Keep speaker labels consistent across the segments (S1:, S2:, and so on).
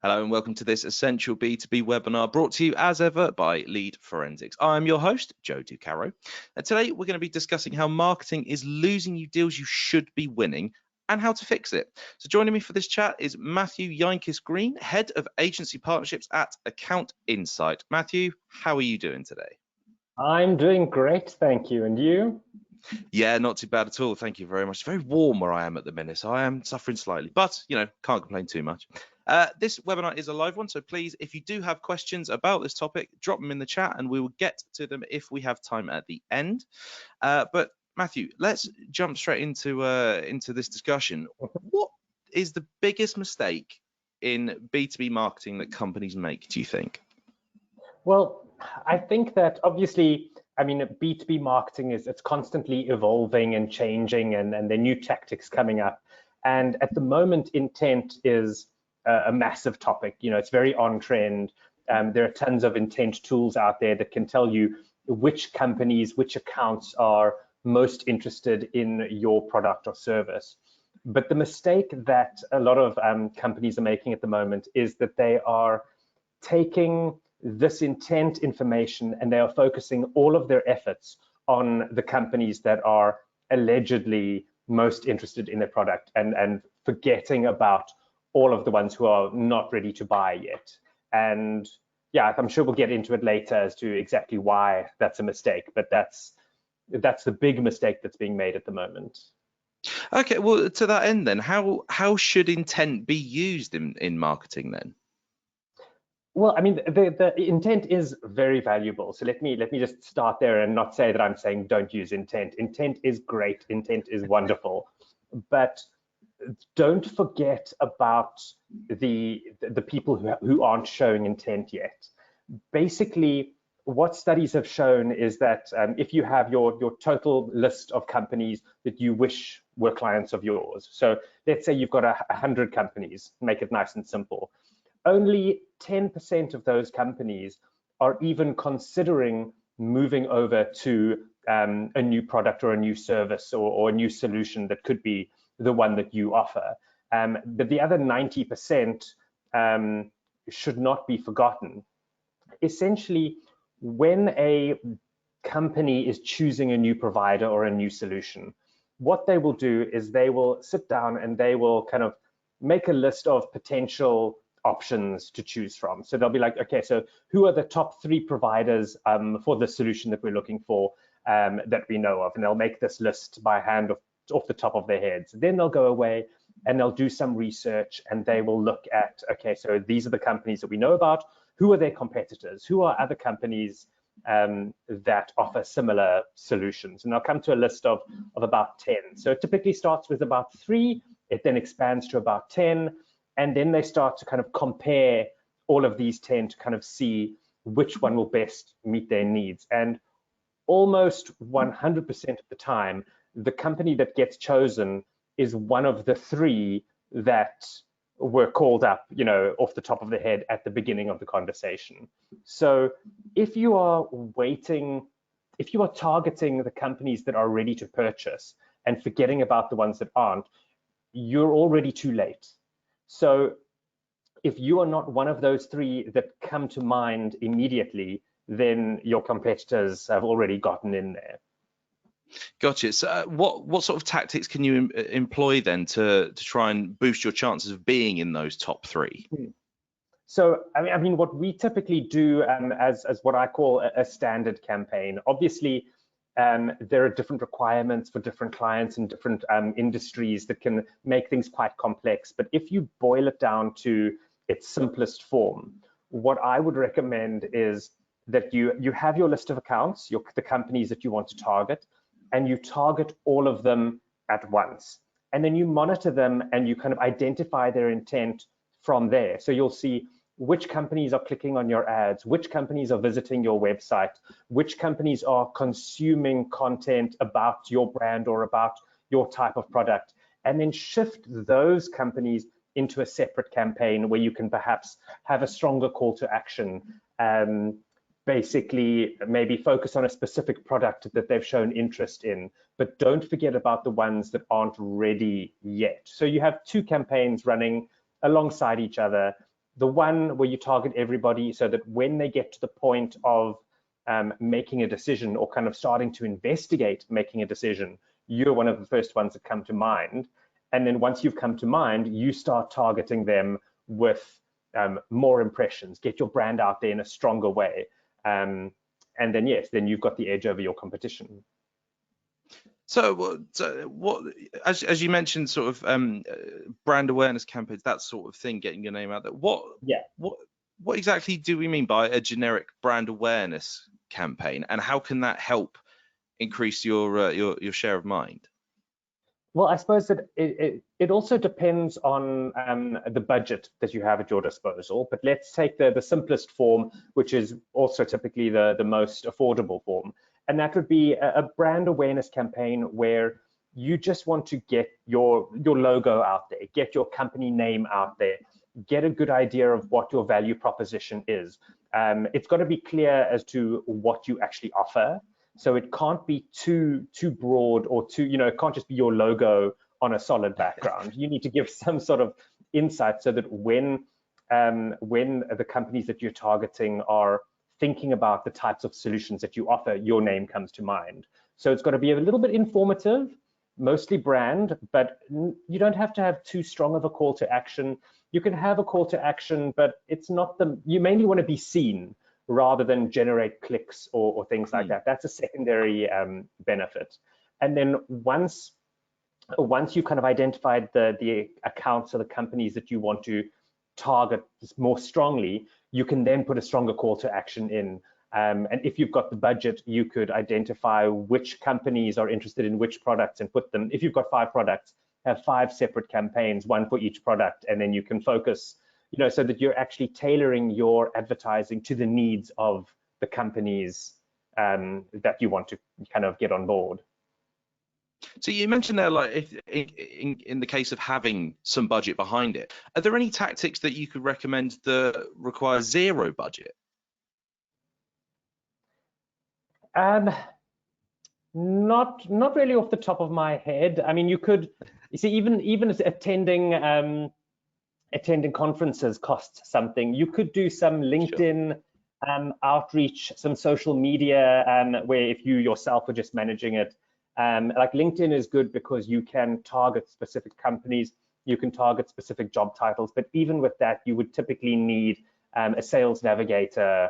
S1: Hello and welcome to this Essential B2B webinar brought to you as ever by Lead Forensics. I'm your host, Joe Ducaro. And today we're going to be discussing how marketing is losing you deals you should be winning and how to fix it. So joining me for this chat is Matthew Yeinkis Green, Head of Agency Partnerships at Account Insight. Matthew, how are you doing today?
S2: I'm doing great, thank you. And you?
S1: Yeah, not too bad at all. Thank you very much. It's very warm where I am at the minute, so I am suffering slightly, but can't complain too much. This webinar is a live one, so please, if you do have questions about this topic, drop them in the chat and we will get to them if we have time at the end. But Matthew, let's jump straight into this discussion. What is the biggest mistake in B2B marketing that companies make, do you think?
S2: Well, I think that obviously, B2B marketing it's constantly evolving and changing, and there are new tactics coming up. And at the moment, intent is a massive topic. It's very on trend. There are tons of intent tools out there that can tell you which companies, which accounts are most interested in your product or service. But the mistake that a lot of companies are making at the moment is that they are taking this intent information and they are focusing all of their efforts on the companies that are allegedly most interested in their product and forgetting about all of the ones who are not ready to buy yet. And yeah, I'm sure we'll get into it later as to exactly why that's a mistake, but that's the big mistake that's being made at the moment.
S1: Okay, well, to that end then, how should intent be used in marketing then?
S2: Well, the intent is very valuable. So let me just start there and not say that I'm saying don't use intent. Intent is great. Intent is wonderful, but don't forget about the people who aren't showing intent yet. Basically, what studies have shown is that if you have your total list of companies that you wish were clients of yours, so let's say you've got 100 companies, make it nice and simple. Only 10% of those companies are even considering moving over to a new product or a new service or a new solution that could be the one that you offer. But the other 90% should not be forgotten. Essentially, when a company is choosing a new provider or a new solution, what they will do is they will sit down and they will kind of make a list of potential options to choose from. So they'll be like, okay, so who are the top 3 providers for the solution that we're looking for that we know of? And they'll make this list by hand off the top of their heads. Then they'll go away and they'll do some research and they will look at, okay, so these are the companies that we know about. Who are their competitors? Who are other companies that offer similar solutions? And I'll come to a list of about 10. So it typically starts with about 3, it then expands to about 10, and then they start to kind of compare all of these 10 to kind of see which one will best meet their needs. And almost 100% of the time, the company that gets chosen is one of the 3 that were called up, off the top of the head at the beginning of the conversation. So if you are targeting the companies that are ready to purchase and forgetting about the ones that aren't, you're already too late. So if you are not one of those 3 that come to mind immediately, then your competitors have already gotten in there.
S1: Gotcha. So what sort of tactics can you employ then to try and boost your chances of being in those top 3?
S2: So I mean what we typically do as what I call a standard campaign. Obviously, there are different requirements for different clients and different industries that can make things quite complex. But if you boil it down to its simplest form, what I would recommend is that you have your list of accounts, the companies that you want to target, and you target all of them at once. And then you monitor them and you kind of identify their intent from there. So you'll see which companies are clicking on your ads, which companies are visiting your website, which companies are consuming content about your brand or about your type of product, and then shift those companies into a separate campaign where you can perhaps have a stronger call to action. Basically, maybe focus on a specific product that they've shown interest in, but don't forget about the ones that aren't ready yet. So you have 2 campaigns running alongside each other. the one where you target everybody so that when they get to the point of making a decision or kind of starting to investigate making a decision, you're one of the first ones that come to mind. And then once you've come to mind, you start targeting them with more impressions, get your brand out there in a stronger way. And then, yes, then you've got the edge over your competition.
S1: So what as you mentioned, sort of brand awareness campaigns, that sort of thing, getting your name out there. What exactly do we mean by a generic brand awareness campaign, and how can that help increase your share of mind?
S2: Well, I suppose that it also depends on the budget that you have at your disposal. But let's take the simplest form, which is also typically the most affordable form. And that would be a brand awareness campaign where you just want to get your logo out there, get your company name out there, get a good idea of what your value proposition is. It's got to be clear as to what you actually offer. So it can't be too broad or too, it can't just be your logo on a solid background. You need to give some sort of insight so that when the companies that you're targeting are thinking about the types of solutions that you offer, your name comes to mind. So it's got to be a little bit informative, mostly brand, but you don't have to have too strong of a call to action. You can have a call to action, but it's not you mainly want to be seen rather than generate clicks or things like that. That's a secondary benefit. And then once you've kind of identified the accounts or the companies that you want to target more strongly, you can then put a stronger call to action in. And if you've got the budget, you could identify which companies are interested in which products and put them. If you've got 5 products, have 5 separate campaigns, one for each product, and then you can focus, so that you're actually tailoring your advertising to the needs of the companies that you want to kind of get on board.
S1: So you mentioned there, like, if in the case of having some budget behind it, are there any tactics that you could recommend that require zero budget?
S2: Not really off the top of my head. I mean, you see, even attending conferences costs something. You could do some LinkedIn outreach, some social media, where if you yourself are just managing it. Like LinkedIn is good because you can target specific companies, you can target specific job titles, but even with that, you would typically need a Sales Navigator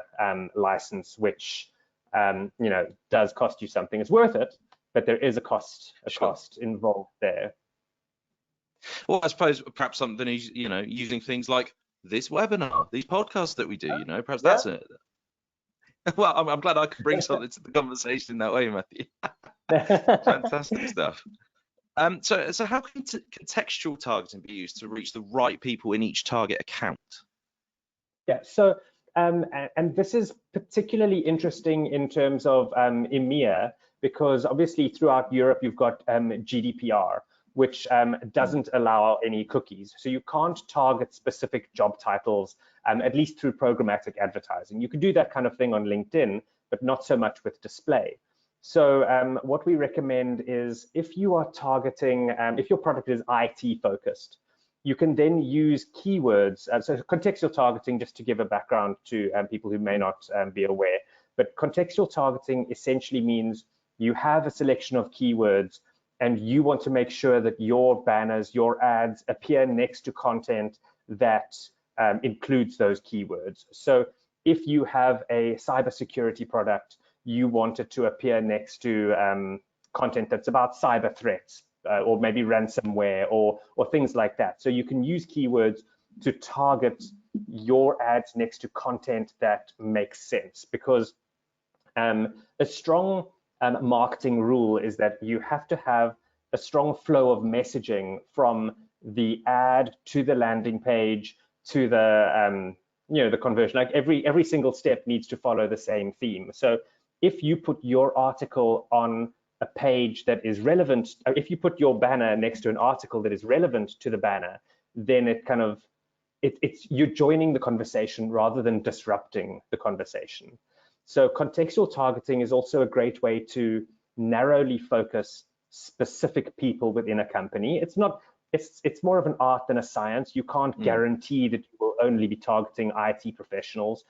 S2: license, which does cost you something. It's worth it, but there is a cost involved there.
S1: Well, I suppose perhaps something is, using things like this webinar, these podcasts that we do, perhaps that's it. Well, I'm glad I could bring something to the conversation that way, Matthew. Fantastic stuff. So how can contextual targeting be used to reach the right people in each target account?
S2: Yeah, so and this is particularly interesting in terms of EMEA, because obviously throughout Europe you've got GDPR, which doesn't allow any cookies. So you can't target specific job titles, at least through programmatic advertising. You can do that kind of thing on LinkedIn, but not so much with display. So what we recommend is, if you are targeting, if your product is IT focused, you can then use keywords. So contextual targeting, just to give a background to people who may not be aware, but contextual targeting essentially means you have a selection of keywords and you want to make sure that your banners, your ads appear next to content that includes those keywords. So if you have a cybersecurity product, you want it to appear next to content that's about cyber threats, or maybe ransomware or things like that. So you can use keywords to target your ads next to content that makes sense, because a strong marketing rule is that you have to have a strong flow of messaging from the ad to the landing page to the the conversion. Like every single step needs to follow the same theme. So if you put your article on a page that is relevant, if you put your banner next to an article that is relevant to the banner, then you're joining the conversation rather than disrupting the conversation. So contextual targeting is also a great way to narrowly focus specific people within a company. It's not it's more of an art than a science. You can't guarantee that you will only be targeting IT professionals.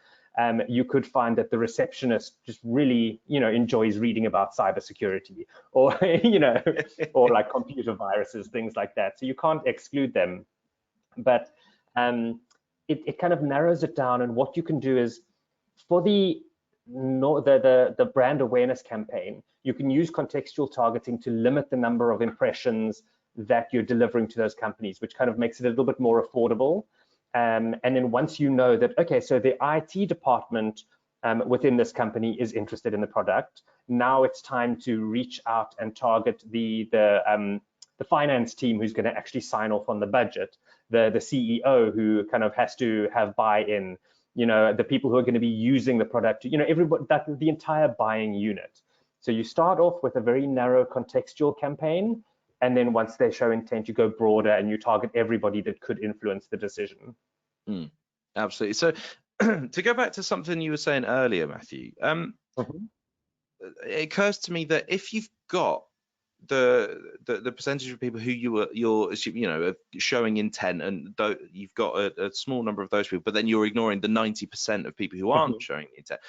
S2: You could find that the receptionist just really, enjoys reading about cybersecurity, or or like computer viruses, things like that. So you can't exclude them, but it kind of narrows it down. And what you can do is, for the brand awareness campaign, you can use contextual targeting to limit the number of impressions that you're delivering to those companies, which kind of makes it a little bit more affordable. And then once you know that, okay, so the IT department within this company is interested in the product, now it's time to reach out and target the finance team who's going to actually sign off on the budget, the CEO who kind of has to have buy-in, the people who are going to be using the product, everybody, the entire buying unit. So you start off with a very narrow contextual campaign, and then once they show intent, you go broader and you target everybody that could influence the decision.
S1: Absolutely. So to go back to something you were saying earlier, Matthew, it occurs to me that if you've got the percentage of people who you're showing intent, and you've got a small number of those people, but then you're ignoring the 90% of people who aren't showing intent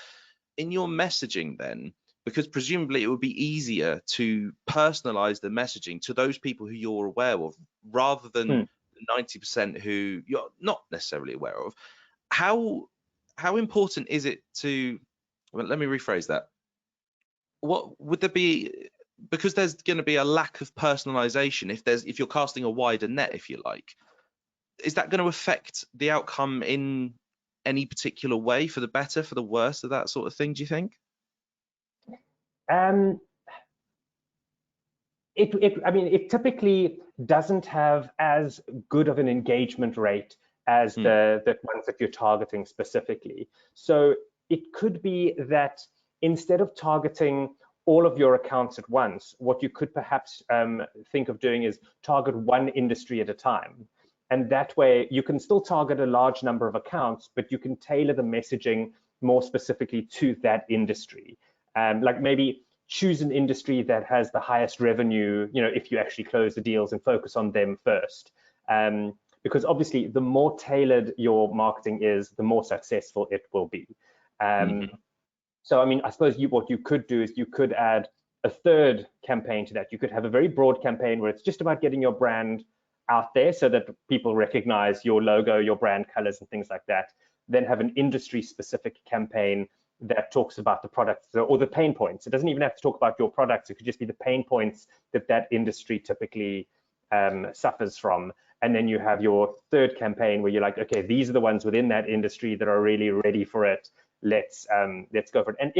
S1: in your messaging, then, because presumably it would be easier to personalize the messaging to those people who you're aware of, rather than the 90% who you're not necessarily aware of. How important is it to, well, let me rephrase that. What would there be, because there's going to be a lack of personalization if you're casting a wider net, if you like, is that going to affect the outcome in any particular way, for the better, for the worse, of that sort of thing, do you think?
S2: It typically doesn't have as good of an engagement rate as the ones that you're targeting specifically. So it could be that instead of targeting all of your accounts at once, what you could perhaps think of doing is target one industry at a time. And that way you can still target a large number of accounts, but you can tailor the messaging more specifically to that industry. Like maybe choose an industry that has the highest revenue, if you actually close the deals, and focus on them first. Because obviously the more tailored your marketing is, the more successful it will be. So, I suppose what you could do is you could add a third campaign to that. You could have a very broad campaign where it's just about getting your brand out there so that people recognize your logo, your brand colors, and things like that. Then have an industry specific campaign that talks about the products or the pain points. It doesn't even have to talk about your products. It could just be the pain points that industry typically suffers from. And then you have your third campaign where you're like, okay, these are the ones within that industry that are really ready for it. Let's go for it. And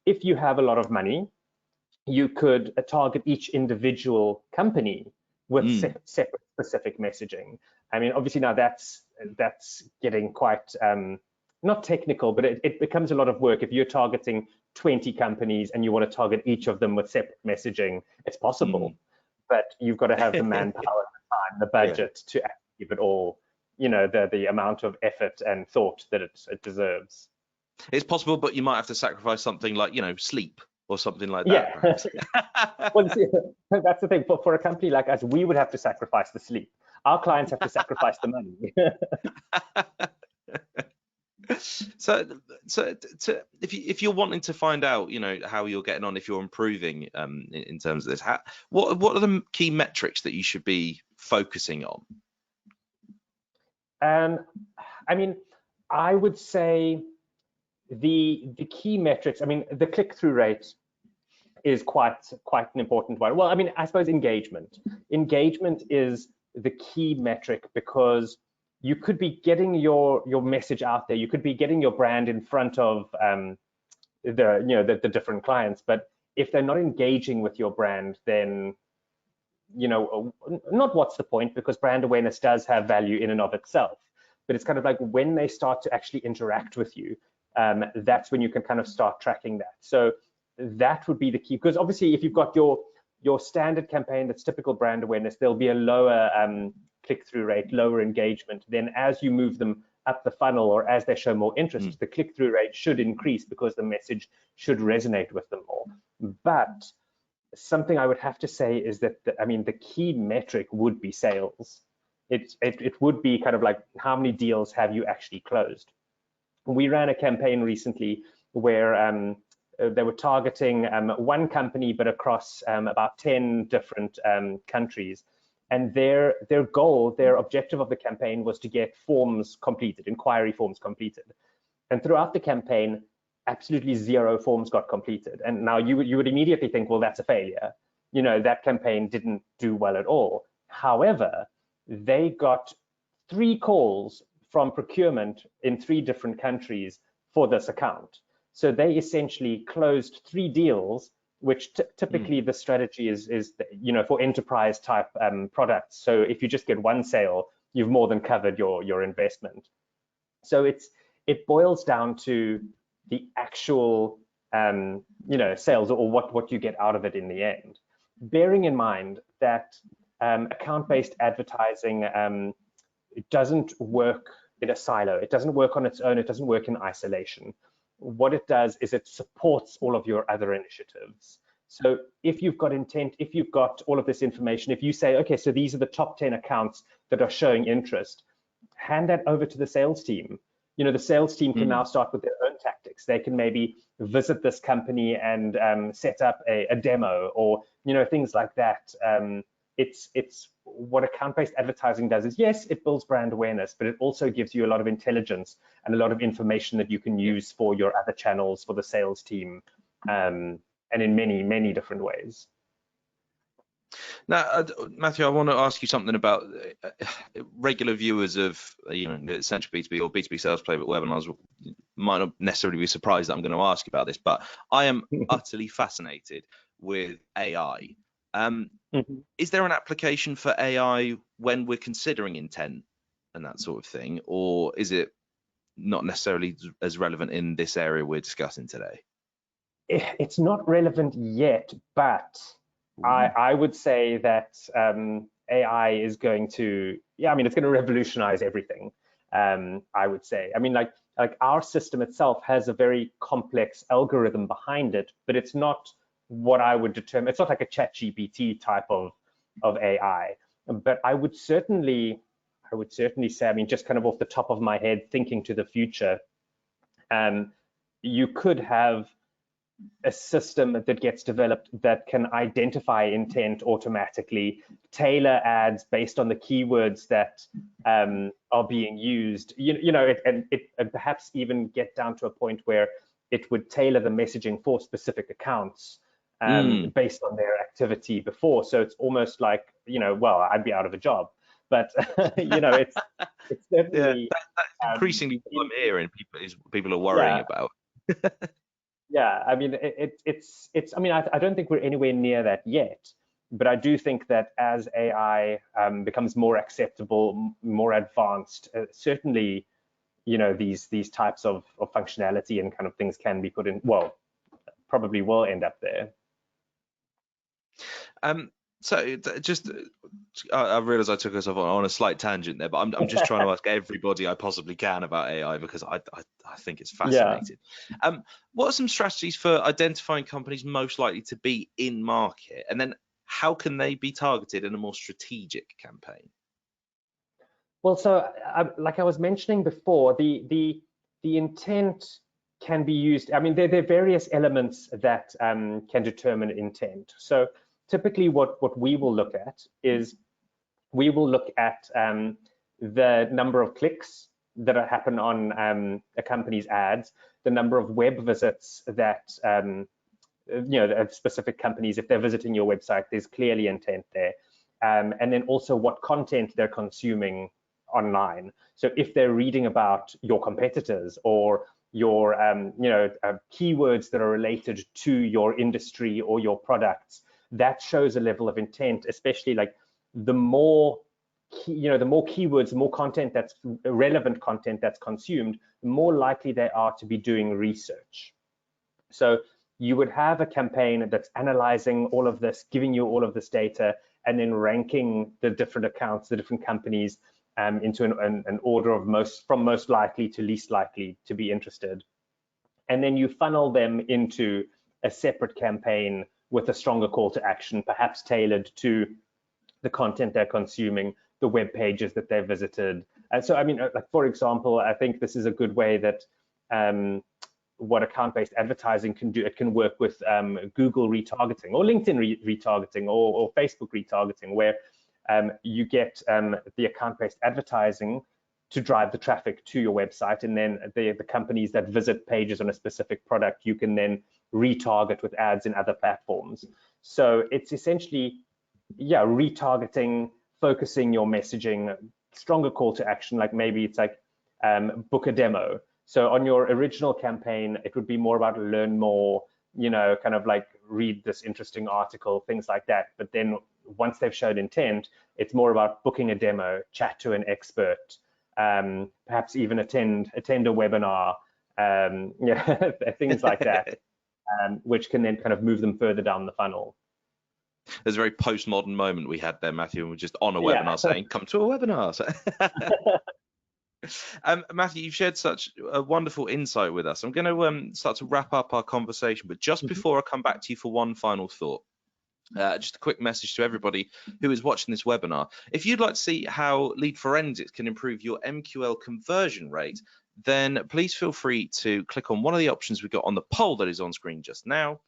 S2: if you have a lot of money, you could target each individual company with separate specific messaging. Obviously now that's getting quite not technical, but it becomes a lot of work. If you're targeting 20 companies and you want to target each of them with separate messaging, it's possible, but you've got to have the manpower, the time, the budget to actually give it all, the amount of effort and thought that it deserves.
S1: It's possible, but you might have to sacrifice something like, sleep or something like that.
S2: Yeah. Well, see, that's the thing. For a company like us, we would have to sacrifice the sleep. Our clients have to sacrifice the money.
S1: So if you're wanting to find out, how you're getting on, if you're improving in terms of this, what are the key metrics that you should be focusing on?
S2: I would say the key metrics. The click-through rate is quite an important one. Well, I suppose engagement is the key metric, because you could be getting your message out there, you could be getting your brand in front of the different clients, but if they're not engaging with your brand, then not what's the point, because brand awareness does have value in and of itself, but it's kind of like when they start to actually interact with you, that's when you can kind of start tracking that. So that would be the key, because obviously if you've got your standard campaign that's typical brand awareness, there'll be a lower click-through rate, lower engagement. Then as you move them up the funnel, or as they show more interest, the click-through rate should increase because the message should resonate with them more. But something I would have to say is that, I mean, the key metric would be sales. It would be kind of like, how many deals have you actually closed? We ran a campaign recently where they were targeting one company, but across about 10 different countries. And their goal, their objective of the campaign was to get forms completed, inquiry forms completed. And throughout the campaign, absolutely 0 forms got completed. And now you would immediately think, well, that's a failure. You know, that campaign didn't do well at all. However, they got 3 calls from procurement in 3 different countries for this account. So they essentially closed 3 deals, which typically the strategy is you know, for enterprise type products. So if you just get 1 sale, you've more than covered your investment. So it boils down to the actual you know, sales, or what you get out of it in the end. Bearing in mind that account-based advertising it doesn't work in a silo. It doesn't work on its own. It doesn't work in isolation. What it does is it supports all of your other initiatives. So if you've got intent, if you've got all of this information, if you say, okay, so these are the top 10 accounts that are showing interest, hand that over to the sales team. You know, the sales team can now start with their own tactics. They can maybe visit this company and set up a demo, or, you know, things like that. It's what account-based advertising does is, yes, it builds brand awareness, but it also gives you a lot of intelligence and a lot of information that you can use for your other channels, for the sales team, and in many, many different ways.
S1: Now, Matthew, I want to ask you something about regular viewers of, you know, Essential B2B or B2B Sales Playbook webinars might not necessarily be surprised that I'm going to ask you about this, but I am utterly fascinated with AI. Is there an application for AI when we're considering intent and that sort of thing, or is it not necessarily as relevant in this area we're discussing today?
S2: It's not relevant yet, but I would say that AI is going to, yeah, I mean, it's going to revolutionize everything. I would say, I mean, like our system itself has a very complex algorithm behind it, but it's not what I would determine. It's not like a ChatGPT type of AI, but I would certainly say, I mean, just kind of off the top of my head, thinking to the future, you could have a system that gets developed that can identify intent automatically, tailor ads based on the keywords that are being used, you know, and perhaps even get down to a point where it would tailor the messaging for specific accounts based on their activity before. So it's almost like, you know, well, I'd be out of a job, but you know, it's certainly
S1: that's increasingly what I'm hearing people are worrying about.
S2: Yeah, I mean, it's. I mean, I don't think we're anywhere near that yet, but I do think that as AI becomes more acceptable, more advanced, certainly, you know, these types of functionality and kind of things can be put in. Well, probably will end up there.
S1: So just, I realize I took us off on a slight tangent there, but I'm just trying to ask everybody I possibly can about AI because I think it's fascinating. Yeah. What are some strategies for identifying companies most likely to be in market, and then how can they be targeted in a more strategic campaign?
S2: Well, so like I was mentioning before, the intent can be used. I mean, there are various elements that can determine intent. So typically what we will look at is we will look at the number of clicks that happen on a company's ads, the number of web visits that you know, specific companies, if they're visiting your website, there's clearly intent there, and then also what content they're consuming online. So if they're reading about your competitors or your you know, keywords that are related to your industry or your products, that shows a level of intent, especially like the more, you know, the more keywords, the more content that's relevant content that's consumed, the more likely they are to be doing research. So you would have a campaign that's analyzing all of this, giving you all of this data, and then ranking the different accounts, the different companies into an order of from most likely to least likely to be interested. And then you funnel them into a separate campaign with a stronger call to action, perhaps tailored to the content they're consuming, the web pages that they've visited. And so, I mean, like, for example, I think this is a good way that what account-based advertising can do. It can work with Google retargeting or LinkedIn retargeting or Facebook retargeting, where you get the account-based advertising to drive the traffic to your website, and then the companies that visit pages on a specific product, you can then retarget with ads in other platforms. So it's essentially, yeah, retargeting, focusing your messaging, stronger call to action, like maybe it's like book a demo. So on your original campaign, it would be more about learn more, you know, kind of like read this interesting article, things like that. But then once they've shown intent, it's more about booking a demo, chat to an expert, perhaps even attend a webinar, yeah, things like that, which can then kind of move them further down the funnel.
S1: There's a very postmodern moment we had there, Matthew, and we're just on a webinar saying, come to a webinar. So Matthew, you've shared such a wonderful insight with us. I'm going to start to wrap up our conversation, but just before I come back to you for one final thought, just a quick message to everybody who is watching this webinar. If you'd like to see how Lead Forensics can improve your MQL conversion rate, then please feel free to click on one of the options we've got on the poll that is on screen just now.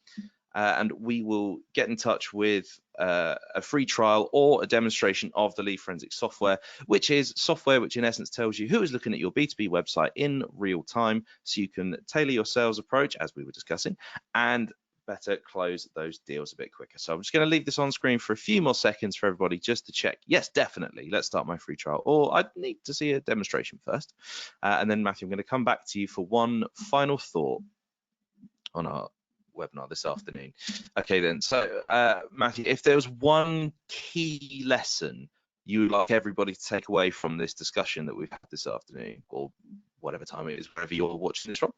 S1: And we will get in touch with a free trial or a demonstration of the Lead Forensics software, which is software which in essence tells you who is looking at your B2B website in real time, so you can tailor your sales approach, as we were discussing, and better close those deals a bit quicker. So I'm just going to leave this on screen for a few more seconds for everybody just to check. Yes, definitely. Let's start my free trial. Or I need to see a demonstration first. And then, Matthew, I'm going to come back to you for one final thought on our webinar this afternoon. Okay, then. So, Matthew, if there was one key lesson you would like everybody to take away from this discussion that we've had this afternoon, or whatever time it is, wherever you're watching this from,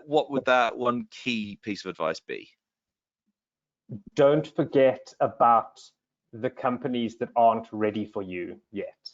S1: what would that one key piece of advice be?
S2: Don't forget about the companies that aren't ready for you yet.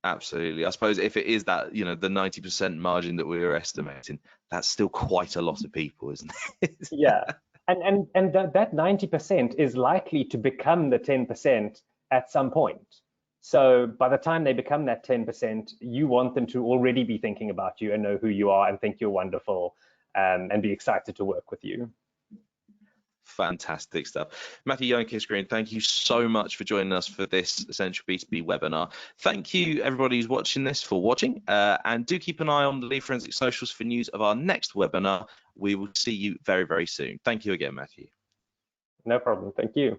S1: Absolutely. I suppose if it is that, you know, the 90% margin that we were estimating, that's still quite a lot of people, isn't it?
S2: Yeah, and that 90% is likely to become the 10% at some point. So by the time they become that 10%, you want them to already be thinking about you and know who you are and think you're wonderful, and be excited to work with you.
S1: Fantastic stuff. Matthew Jonkis-Green, thank you so much for joining us for this Essential B2B webinar. Thank you, everybody who's watching this, for watching. And do keep an eye on the Lead Forensics socials for news of our next webinar. We will see you very, very soon. Thank you again, Matthew.
S2: No problem. Thank you.